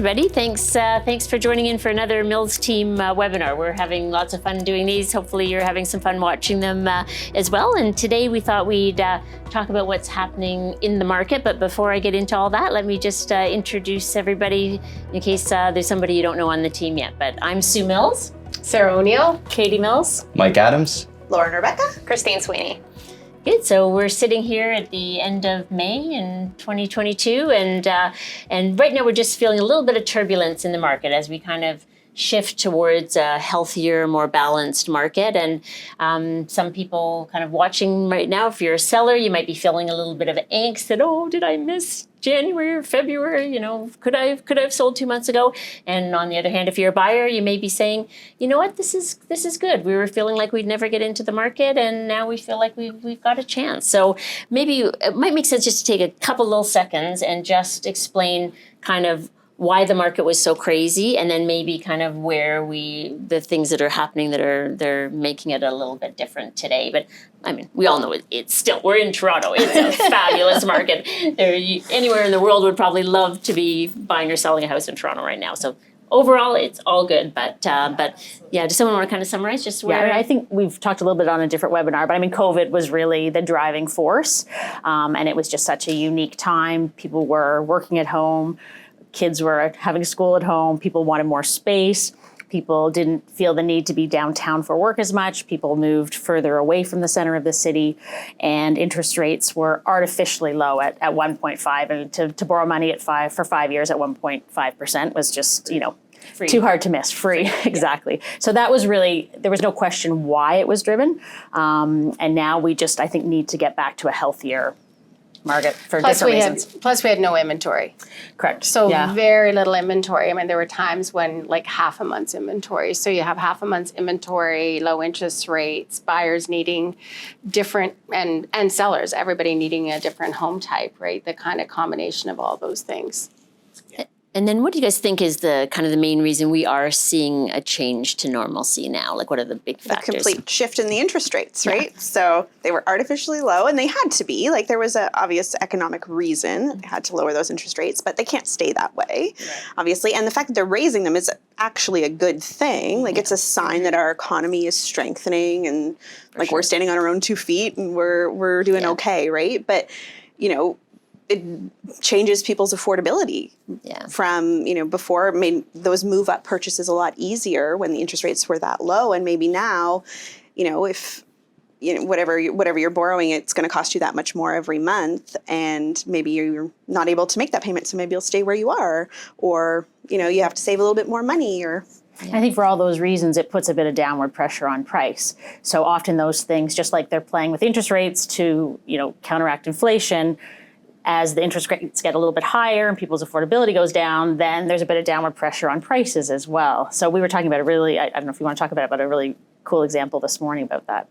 everybody. Thanks for joining in for another Mills Team webinar. We're having lots of fun doing these. Hopefully you're having some fun watching them as well. And today we thought we'd talk about what's happening in the market. But before I get into all that, let me just introduce everybody in case there's somebody you don't know on the team yet. But I'm Sue Mills. Sarah O'Neill. Katie Mills. Mike Adams. Lauren Rebecca. Christine Sweeney. Good. So we're sitting here at the end of May in 2022, and right now we're just feeling a little bit of turbulence in the market as we kind of shift towards a healthier, more balanced market. And some people kind of watching right now, if you're a seller, you might be feeling a little bit of angst that, oh, did I miss January or February? You know, could I have sold 2 months ago? And on the other hand, if you're a buyer, you may be saying, you know what, this is good. We were feeling like we'd never get into the market, and now we feel like we've got a chance. So maybe it might make sense just to take a couple little seconds and just explain kind of why the market was so crazy, and then maybe kind of where the things that are happening that they're making it a little bit different today. But I mean, we all know it's still, we're in Toronto. It's a fabulous market. Anywhere in the world would probably love to be buying or selling a house in Toronto right now. So overall, it's all good. But yeah, does someone want to kind of summarize just where? Yeah, I think we've talked a little bit on a different webinar, but I mean, COVID was really the driving force. And it was just such a unique time. People were working at home. Kids were having school at home. People wanted more space. People didn't feel the need to be downtown for work as much. People moved further away from the center of the city, and interest rates were artificially low at 1.5. And to borrow money for 5 years at 1.5% was just, free. Too hard to miss. Free. Exactly. So that was really, there was no question why it was driven. And now we just, I think, need to get back to a healthier market for different reasons. Plus we had no inventory. Correct. So very little inventory. I mean, there were times when like half a month's inventory. So you have half a month's inventory, low interest rates, buyers needing different, and sellers, everybody needing a different home type, right? The kind of combination of all those things. And then what do you guys think is the kind of the main reason we are seeing a change to normalcy now? Like, what are the big factors? The complete shift in the interest rates, right? Yeah. So they were artificially low, and they had to be. Like, there was an obvious economic reason they had to lower those interest rates, but they can't stay that way, obviously. And the fact that they're raising them is actually a good thing. Like, it's a sign that our economy is strengthening, and we're standing on our own 2 feet, and we're doing okay, right? But, it changes people's affordability from, before made those move up purchases a lot easier when the interest rates were that low. And maybe now, if, whatever you're borrowing, it's going to cost you that much more every month. And maybe you're not able to make that payment. So maybe you'll stay where you are, or, you have to save a little bit more money, or. I think for all those reasons, it puts a bit of downward pressure on price. So often those things, just like they're playing with interest rates to, counteract inflation, as the interest rates get a little bit higher and people's affordability goes down, then there's a bit of downward pressure on prices as well. So we were talking about a really, I don't know if you want to talk about it, but a really cool example this morning about that.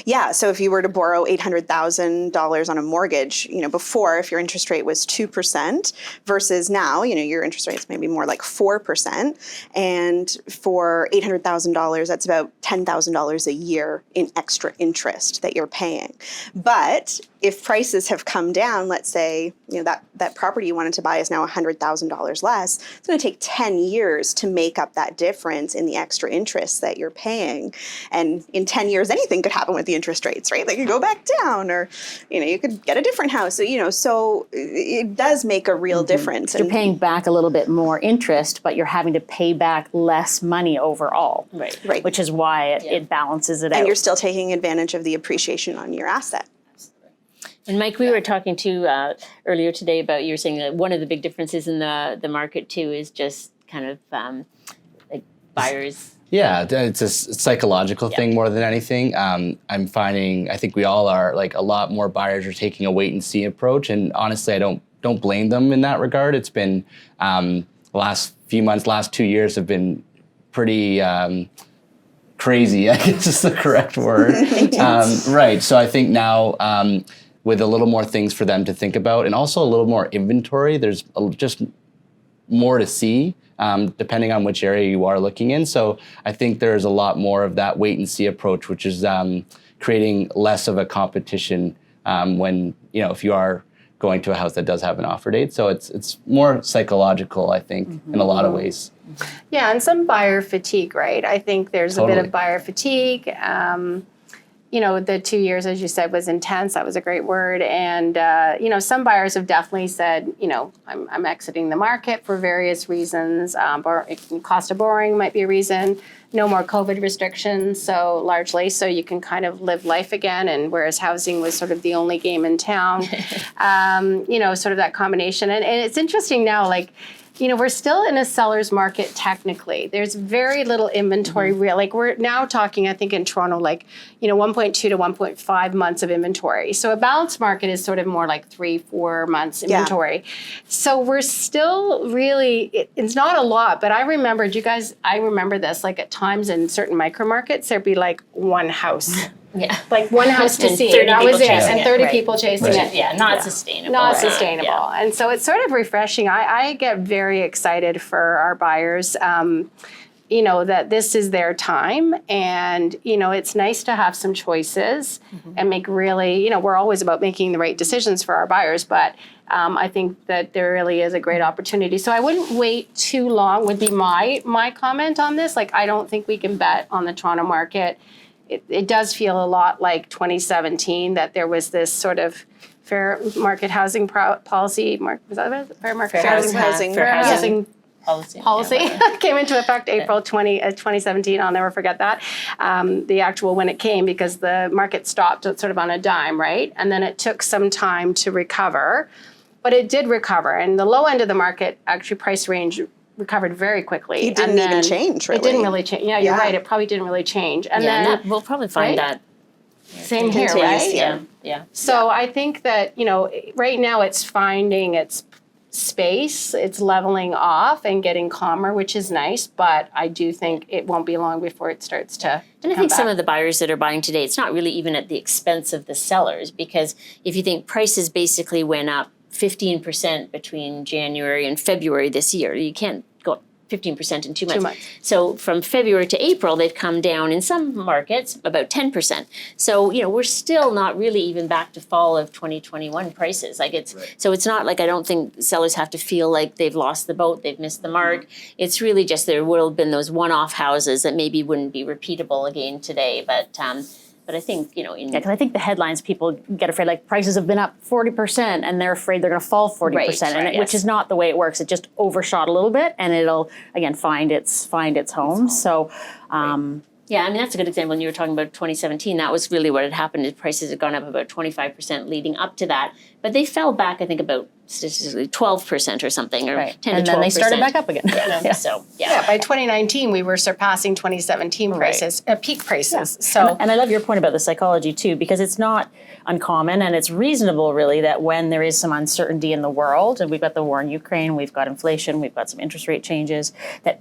Yeah, so if you were to borrow $800,000 on a mortgage, before, if your interest rate was 2% versus now, your interest rate is maybe more like 4%. And for $800,000, that's about $10,000 a year in extra interest that you're paying. But if prices have come down, let's say, that property you wanted to buy is now $100,000 less, it's going to take 10 years to make up that difference in the extra interest that you're paying. And in 10 years, anything could happen with the interest rates, right? They could go back down, or, you could get a different house. So, so it does make a real difference. You're paying back a little bit more interest, but you're having to pay back less money overall. Right. Which is why it balances it out. And you're still taking advantage of the appreciation on your asset. And Mike, we were talking to earlier today about, you were saying that one of the big differences in the market too is just kind of like buyers. Yeah, it's a psychological thing more than anything. I'm finding, I think we all are, like, a lot more buyers are taking a wait and see approach, and honestly, I don't blame them in that regard. It's been the last few months, last 2 years have been pretty crazy, I guess is the correct word. Right. So I think now with a little more things for them to think about, and also a little more inventory, there's just more to see, depending on which area you are looking in. So I think there's a lot more of that wait and see approach, which is creating less of a competition when, if you are going to a house that does have an offer date. So it's more psychological, I think, in a lot of ways. Yeah, and some buyer fatigue, right? I think there's a bit Totally. of buyer fatigue. You know, the 2 years, as you said, was intense. That was a great word. And, you know, some buyers have definitely said, you know, I'm exiting the market for various reasons. Cost of borrowing might be a reason. No more COVID restrictions, so largely, so you can kind of live life again. And whereas housing was sort of the only game in town, you know, sort of that combination. And it's interesting now, like, you know, we're still in a seller's market technically. There's very little inventory real. Like we're now talking, I think in Toronto, like, you know, 1.2 to 1.5 months of inventory. So a balanced market is sort of more like 3-4 months inventory. So we're still really, it's not a lot, but I remembered, you guys, I remember this, like at times in certain micro markets, there'd be like one house. Yeah. Like one house to And see, 30 and that was people it, chasing and it, 30 right. people chasing it. Yeah, not sustainable. Not right? sustainable. Yeah. And so it's sort of refreshing. I get very excited for our buyers, you know, that this is their time. And, you know, it's nice to have some choices and make really, you know, we're always about making the right decisions for our buyers. But I think that there really is a great opportunity. So I wouldn't wait too long would be my comment on this. Like, I don't think we can bet on the Toronto market. It does feel a lot like 2017 that there was this sort of fair market housing policy. Was that it? Fair market housing. Fair housing policy Yeah, came into effect April 2017. I'll never forget that. The actual when it came, because the market stopped sort of on a dime, right? And then it took some time to recover, but it did recover. And the low end of the market, actually price range recovered very quickly. It didn't even change, really. It didn't really change. Yeah, you're Yeah. right. It probably didn't really change. And Yeah, then and that, we'll probably find right? that same here, continues, right? yeah. Yeah. So I think that, you know, right now it's finding its space, it's leveling off and getting calmer, which is nice, but I do think it won't be long before it starts to And I come think some back. of the buyers that are buying today, it's not really even at the expense of the sellers, because if you think prices basically went up 15% between January and February this year, you can't go up 15% in 2 months. 2 months. So from February to April, they've come down in some markets about 10%. So, you know, we're still not really even back to fall of 2021 prices. Like so it's not like I don't think sellers have to feel like they've lost the boat, they've missed the mark. It's really just there would have been those one-off houses that maybe wouldn't be repeatable again today. But I think, you know, Yeah, because I think the headlines, people get afraid, like prices have been up 40% and they're afraid they're going to fall 40%, Right, which is not the way it works. It just overshot a little bit and it'll, again, find its home. So, yeah, I mean, that's a good example. When you were talking about 2017, that was really what had happened. Is prices had gone up about 25% leading up to that. But they fell back, I think, about statistically 12% or something, or 10 to 12%. and then they started back up again. Yeah. So, Yeah, by 2019, we were surpassing 2017 prices, peak prices. So, And I love your point about the psychology too, because it's not uncommon and it's reasonable really that when there is some uncertainty in the world, and we've got the war in Ukraine, we've got inflation, we've got some interest rate changes, that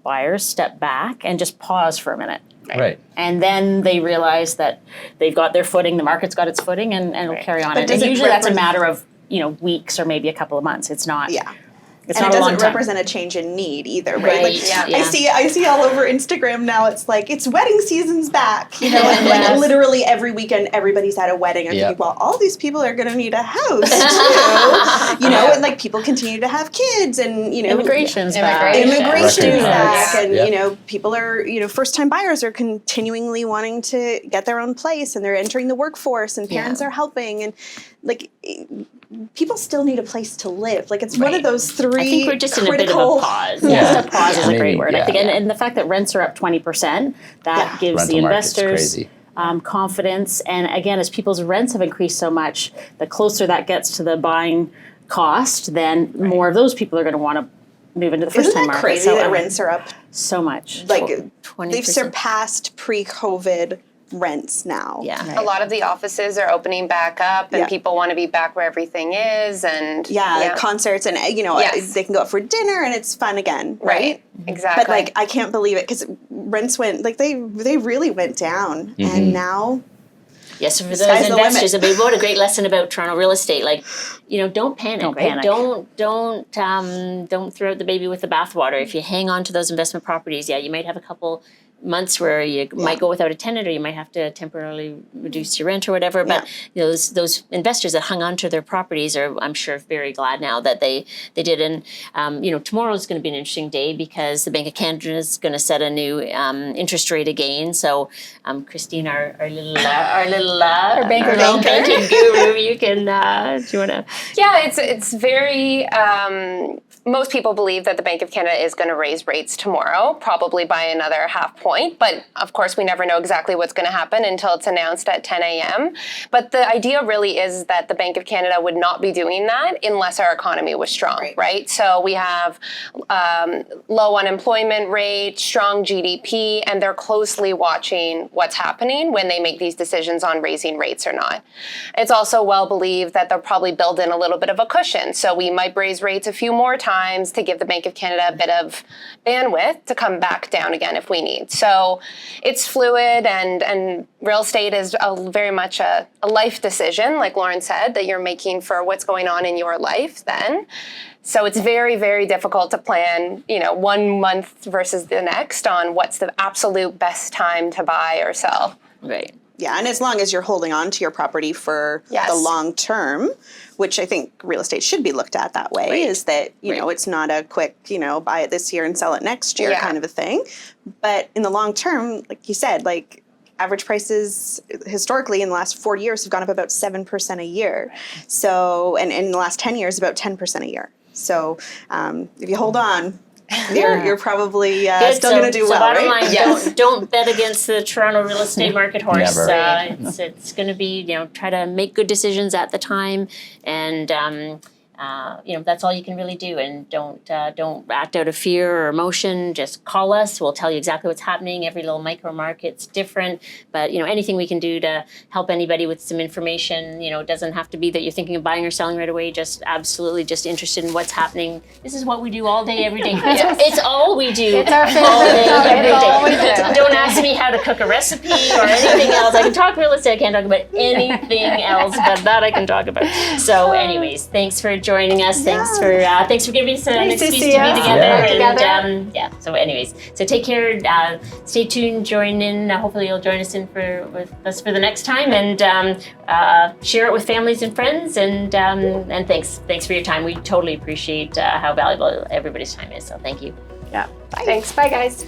buyers step back and just pause for a minute. Right. And then they realize that they've got their footing, the market's got its footing, and it'll carry on. But And does it usually that's a represent- matter of, you know, weeks or maybe a couple of months. It's not. Yeah. It's And not it a long doesn't time. represent a change in need either, right? Right, Like, yeah. I see all over Instagram now. It's like it's wedding season's back, you know, and like Yes. literally every weekend everybody's at a wedding. I'm Yep. thinking, well, all these people are going to need a house too, you know, and like people continue to have kids, and you know, Immigration's back. immigration's Record back, highs. and Yep. you know, people are, you know, first time buyers are continually wanting to get their own place, and they're entering the workforce, and parents are helping, and like. People still need a place to live. Like it's one of those three I think we're just in a bit of critical. a pause. Just a pause is a Maybe, great word. I yeah. think, and the fact that rents are up 20%, that Yeah. gives Rental the market's investors crazy. confidence. And again, as people's rents have increased so much, the closer that gets to the buying cost, then more of those people are going to want to move into the Isn't first-time that market. crazy So, that rents are up? so much. Like 20%. they've surpassed pre-COVID rents now. Yeah. A lot of the offices are opening back up, and Yeah. people want to be back where everything is, and Yeah, concerts, and you know, Yes. they can go out for dinner and it's fun again, right, exactly. But like I can't believe it because rents went like they really went down, and now Yes, for those Sky's the investors, I limit. mean, what a great lesson about Toronto real estate. Like, you know, don't panic, Don't right? panic. Don't throw out the baby with the bathwater. If you hang on to those investment properties, yeah, you might have a couple months where you might go without a tenant, or you might have to temporarily reduce your rent or whatever. But those investors that hung on to their properties are, I'm sure, very glad now that they did. And tomorrow is going to be an interesting day because the Bank of Canada is going to set a new interest rate again. So, Christine, our little banking guru, you can. Do you want to? Yeah, it's very. Most people believe that the Bank of Canada is going to raise rates tomorrow, probably by another half point. But of course, we never know exactly what's going to happen until it's announced at 10 a.m. But the idea really is that the Bank of Canada would not be doing that unless our economy was strong, right? So we have low unemployment rate, strong GDP, and they're closely watching what's happening when they make these decisions on raising rates or not. It's also well believed that they'll probably build in a little bit of a cushion. So we might raise rates a few more times to give the Bank of Canada a bit of bandwidth to come back down again if we need. So it's fluid, and real estate is very much a life decision, like Lauren said, that you're making for what's going on in your life then. So it's very, very difficult to plan, 1 month versus the next on what's the absolute best time to buy or sell. Right. Yeah, and as long as you're holding on to your property for the long term, which I think real estate should be looked at that way, is that, it's not a quick, buy it this year and sell it next year kind of a thing. But in the long term, like you said, average prices historically in the last 40 years have gone up about 7% a year. So, and in the last 10 years, about 10% a year. So if you hold on, you're probably still going to do well, bottom right? line, don't bet against the Toronto real estate market horse. Never. It's going to be, try to make good decisions at the time, and that's all you can really do. And don't act out of fear or emotion. Just call us. We'll tell you exactly what's happening. Every little micro market's different, but anything we can do to help anybody with some information. It doesn't have to be that you're thinking of buying or selling right away. Just absolutely just interested in what's happening. This is what we do all day, every day. It's all we do. It's our favorite all day, job. every It's day. all we do. Don't ask me how to cook a recipe or anything else. I can talk real estate. I can't talk about anything else, but that I can talk about. So, anyways, thanks for joining us. Thanks for giving us an excuse to be together. So anyways, so take care. Stay tuned. Join in. Hopefully you'll join us with us for the next time, and share it with families and friends. And thanks for your time. We totally appreciate how valuable everybody's time is. So thank you. Yeah. Thanks. Bye, guys.